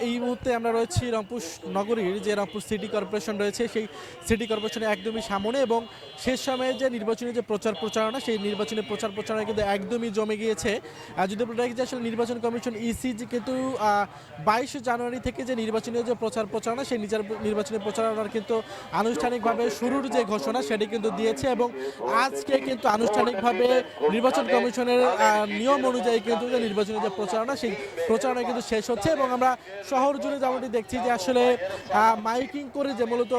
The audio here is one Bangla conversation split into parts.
এই মুহূর্তে আমরা রয়েছি রংপুর নগরীর যে রংপুর সিটি কর্পোরেশন রয়েছে সেই সিটি কর্পোরেশনের একদমই সামনে এবং শেষ সময়ে যে নির্বাচনী যে প্রচার প্রচারণা সেই নির্বাচনী প্রচার প্রচারণা কিন্তু একদমই জমে গিয়েছে। যদি বলা যায় যে আসলে নির্বাচন কমিশন ইসি যে কিন্তু 22 জানুয়ারি থেকে যে নির্বাচনী যে প্রচার প্রচারণা সেই নির্বাচনী প্রচারণার কিন্তু আনুষ্ঠানিকভাবে শুরুর যে ঘোষণা সেটি কিন্তু দিয়েছে এবং আজকে কিন্তু আনুষ্ঠানিকভাবে নির্বাচন কমিশনের নিয়ম অনুযায়ী কিন্তু যে নির্বাচনী যে প্রচারণা সেই প্রচারণা কিন্তু শেষ হচ্ছে এবং আমরা শহর জুড়ে যেমনটি দেখছি যে আসলে মাইকিং করে যে মূলত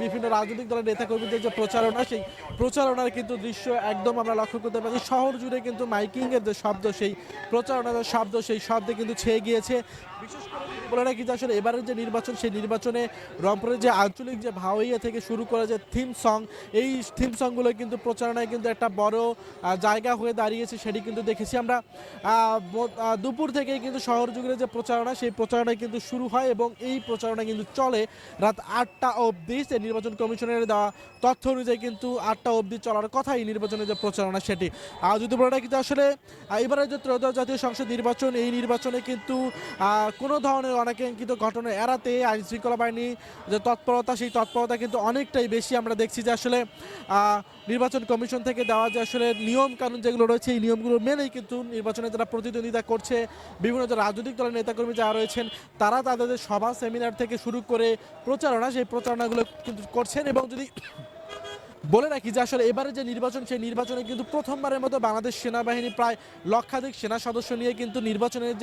বিভিন্ন রাজনৈতিক দলের নেতাকর্মীদের যে প্রচারণা সেই প্রচারণার কিন্তু দৃশ্য একদম আমরা লক্ষ্য করতে পারি। শহর জুড়ে কিন্তু মাইকিংয়ের যে শব্দ সেই প্রচারণার যে শব্দ সেই শব্দে কিন্তু ছেয়ে গিয়েছে। বিশেষ করে বলে রাখি যে আসলে এবারের যে নির্বাচন সেই নির্বাচনে রংপুরের যে আঞ্চলিক যে ভাওয়াইয়া থেকে শুরু করে যে থিম সং এই থিম সংগুলো কিন্তু প্রচারণায় কিন্তু একটা বড় জায়গা হয়ে দাঁড়িয়েছে সেটি কিন্তু দেখেছি আমরা। দুপুর থেকেই কিন্তু শহর জুড়ে যে প্রচারণা সেই প্রচারণা কিন্তু শুরু হয় এবং এই প্রচারণা কিন্তু চলে রাত 8টা অবধি। নির্বাচন কমিশনের দেওয়া তথ্য অনুযায়ী কিন্তু 8টা অবধি চলার কথা এই নির্বাচনের যে প্রচারণা সেটি। যদি বলে রাখি যে আসলে এবারে যে ত্রয়োদশ জাতীয় সংসদ নির্বাচন এই নির্বাচনে কিন্তু কোনো ধরনের অনাকাঙ্ক্ষিত ঘটনা এড়াতে আইন শৃঙ্খলা বাহিনী যে তৎপরতা সেই তৎপরতা কিন্তু অনেকটাই বেশি। আমরা দেখছি যে আসলে নির্বাচন কমিশন থেকে দেওয়া যে আসলে নিয়ম কানুন যেগুলো রয়েছে এই নিয়মগুলো মেনেই কিন্তু নির্বাচনে যারা প্রতিদ্বন্দ্বিতা করছে বিভিন্ন যে রাজনৈতিক দলের নেতাকর্মী যারা রয়েছেন তারা তাদের সভা সেমিনার থেকে শুরু করে প্রচারণা সেই প্রচারণাগুলো কিন্তু করছেন। এবং যদি বলে রাখি যে আসলে এবারে যে নির্বাচন সেই নির্বাচনে কিন্তু প্রথমবারের মতো বাংলাদেশ সেনাবাহিনী প্রায় লক্ষাধিক সেনা সদস্য নিয়ে কিন্তু নির্বাচনের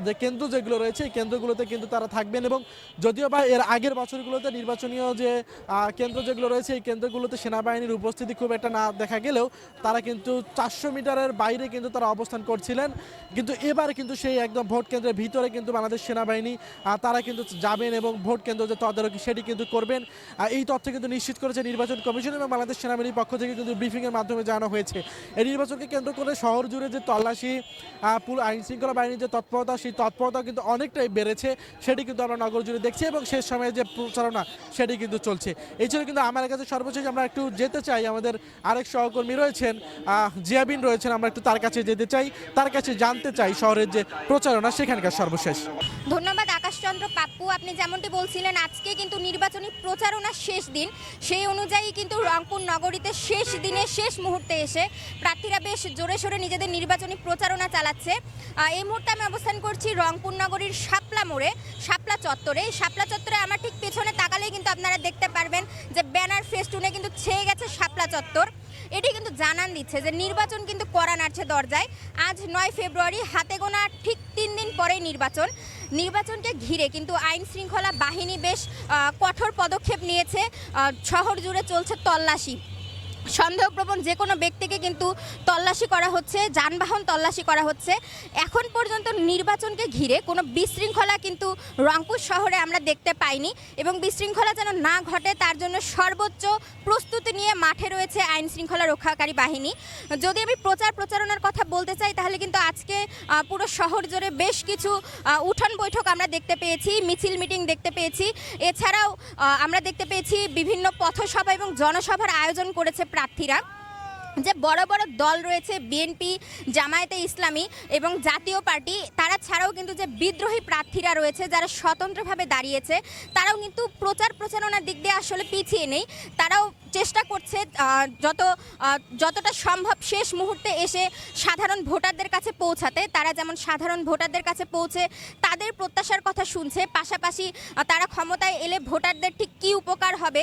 যে কেন্দ্র যেগুলো রয়েছে এই কেন্দ্রগুলোতে কিন্তু তারা থাকবেন এবং যদিও বা এর আগের বছরগুলোতে নির্বাচনীয় যে কেন্দ্র যেগুলো রয়েছে এই কেন্দ্রগুলোতে সেনাবাহিনীর উপস্থিতি খুব একটা না দেখা গেলেও তারা কিন্তু 400 মিটারের বাইরে কিন্তু তারা অবস্থান করছিলেন। কিন্তু এবার কিন্তু সেই একদম ভোট কেন্দ্রের ভিতরে কিন্তু বাংলাদেশ সেনাবাহিনী তারা কিন্তু যাবেন এবং ভোট কেন্দ্র যে তদারকি সেটি কিন্তু করবেন। এই তথ্য কিন্তু নিশ্চিত করেছে নির্বাচন কমিশন এবং বাংলাদেশ সেনাবাহিনীর পক্ষ থেকে কিন্তু ব্রিফিংয়ের মাধ্যমে জানানো হয়েছে। এই নির্বাচনকে কেন্দ্র করে শহর জুড়ে যে তল্লাশি আইন শৃঙ্খলা বাহিনীর যে তৎপরতা সেই তৎপরতা কিন্তু অনেকটাই বেড়েছে সেটি কিন্তু আমরা নগর জুড়ে দেখছি এবং শেষ সময়ে যে প্রচারণা সেটি কিন্তু চলছে। এই জন্য কিন্তু আমার কাছে সর্বশেষ আমরা একটু যেতে চাই, আমাদের আরেক সহকর্মী রয়েছেন জিয়াবিন রয়েছেন, আমরা একটু তার কাছে যেতে চাই, তার কাছে জানতে চাই শহরের যে প্রচারণা সেখানকার সর্বশেষ। ধন্যবাদ আকাশচন্দ্র পাপ্পু। আপনি যেমনটি বলছিলেন আজকে কিন্তু নির্বাচনী প্রচারণা শেষ দিন, সেই অনুযায়ী কিন্তু রংপুর নগরীতে শেষ দিনে শেষ মুহূর্তে এসে প্রার্থীরা বেশ জোরে সোরে নিজেদের নির্বাচনী প্রচারণা চালাচ্ছে। এই মুহূর্তে আমি অবস্থান করছি রংপুর নগরীর শাপলা মোড়ে, শাপলা চত্বরে। শাপলা চত্বরে আমার ঠিক পেছনে তাকালেই কিন্তু আপনারা দেখতে পারবেন যে ব্যানার ফেস্টুনে কিন্তু ছেয়ে গেছে শাপলা চত্বর। এটি কিন্তু জানান দিচ্ছে যে নির্বাচন কিন্তু কড়া নাড়ছে দরজায়। আজ 9 ফেব্রুয়ারি, হাতে গোনা ঠিক 3 দিন পরেই নির্বাচনকে ঘিরে কিন্তু আইন শৃঙ্খলা বাহিনী বেশ কঠোর পদক্ষেপ নিয়েছে। শহর জুড়ে চলছে তল্লাশি, সন্দেহপ্রবণ যে কোনো ব্যক্তিকে কিন্তু তল্লাশি করা হচ্ছে, যানবাহন তল্লাশি করা হচ্ছে। এখন পর্যন্ত নির্বাচনকে ঘিরে কোনো বিশৃঙ্খলা কিন্তু রংপুর শহরে আমরা দেখতে পাইনি এবং বিশৃঙ্খলা যেন না ঘটে তার জন্য সর্বোচ্চ প্রস্তুতি নিয়ে মাঠে রয়েছে আইন শৃঙ্খলা রক্ষাকারী বাহিনী। যদি আমি প্রচারণার কথা বলতে চাই তাহলে কিন্তু আজকে পুরো শহর জুড়ে বেশ কিছু উঠোন বৈঠক আমরা দেখতে পেয়েছি, মিছিল মিটিং দেখতে পেয়েছি। এছাড়াও আমরা দেখতে পেয়েছি বিভিন্ন পথসভা এবং জনসভার আয়োজন করেছে প্রার্থীরা। যে বড় বড় দল রয়েছে বিএনপি, জামায়াতে ইসলামী এবং জাতীয় পার্টি, তারা ছাড়াও কিন্তু যে বিদ্রোহী প্রার্থীরা রয়েছে যারা স্বতন্ত্রভাবে দাঁড়িয়েছে তারাও কিন্তু প্রচারণার দিক দিয়ে আসলে পিছিয়ে নেই। তারাও চেষ্টা করছে যতটা সম্ভব শেষ মুহূর্তে এসে সাধারণ ভোটারদের কাছে পৌঁছাতে। তারা যেমন সাধারণ ভোটারদের কাছে পৌঁছে তাদের প্রত্যাশার কথা শুনছে, পাশাপাশি তারা ক্ষমতায় এলে ভোটারদের ঠিক কী উপকার হবে,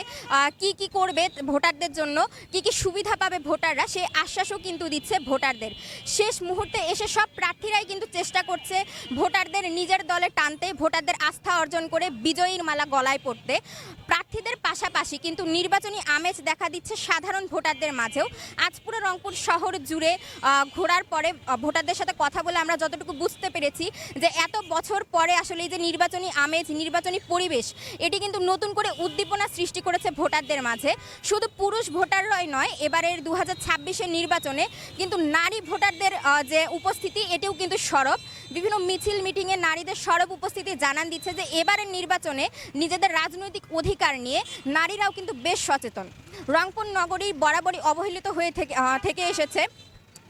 কি করবে ভোটারদের জন্য, কি সুবিধা পাবে ভোটাররা, সেই আশ্বাসও কিন্তু দিচ্ছে ভোটারদের। শেষ মুহূর্তে এসে সব প্রার্থীরাই কিন্তু চেষ্টা করছে ভোটারদের নিজের দলে টানতে, ভোটারদের আস্থা অর্জন করে বিজয়ীর মালা গলায় পড়তে। প্রার্থীদের পাশাপাশি কিন্তু নির্বাচনী আমেজ দেখা দিচ্ছে সাধারণ ভোটারদের মাঝেও। আজ পুরো রংপুর শহর জুড়ে ঘোরার পরে ভোটারদের সাথে কথা বলে আমরা যতটুকু বুঝতে পেরেছি যে এত বছর পরে আসলে এই যে নির্বাচনী আমেজ, নির্বাচনী পরিবেশ, এটি কিন্তু নতুন করে উদ্দীপনা সৃষ্টি করেছে ভোটারদের মাঝে। শুধু পুরুষ ভোটাররাই নয়, এবারের 2026-এর নির্বাচনে কিন্তু নারী ভোটারদের যে উপস্থিতি এটিও কিন্তু সরব। বিভিন্ন মিছিল মিটিংয়ে নারীদের সরব উপস্থিতি জানান দিচ্ছে যে এবারের নির্বাচনে নিজেদের রাজনৈতিক অধিকার নিয়ে নারীরাও কিন্তু বেশ সচেতন। রংপুর নগরী বরাবরই অবহেলিত হয়ে থেকে এসেছে।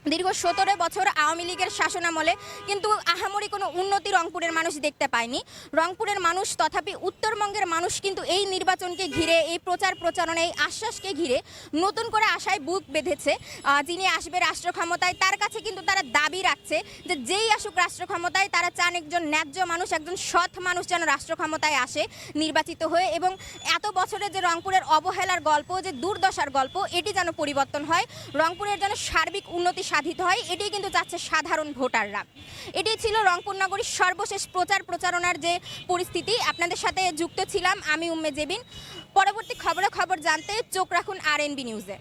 দীর্ঘ 17 বছর আওয়ামী লীগের শাসনামলে কিন্তু আহামরি কোনো উন্নতি রংপুরের মানুষ দেখতে পায়নি। রংপুরের মানুষ তথাপি উত্তরবঙ্গের মানুষ কিন্তু এই নির্বাচনকে ঘিরে, এই প্রচার প্রচারণা, এই আশ্বাসকে ঘিরে নতুন করে আশায় বুক বেঁধেছে। যিনি আসবে রাষ্ট্র ক্ষমতায় তার কাছে কিন্তু তারা দাবি রাখছে যে যেই আসুক রাষ্ট্র ক্ষমতায় তারা চান একজন ন্যায্য মানুষ, একজন সৎ মানুষ যেন রাষ্ট্র ক্ষমতায় আসে নির্বাচিত হয়ে, এবং এত বছরের যে রংপুরের অবহেলার গল্প, যে দুর্দশার গল্প, এটি যেন পরিবর্তন হয়, রংপুরের যেন সার্বিক উন্নতি সাধিত হয়, এটি কিন্তু চাচ্ছে সাধারণ ভোটাররা। এটি ছিল রংপুর নগরীর সর্বশেষ প্রচার প্রচারণার যে পরিস্থিতি। আপনাদের সাথে যুক্ত ছিলাম আমি উম্মে জেবিন। পরবর্তী খবর জানতে চোখ রাখুন RNB নিউজে।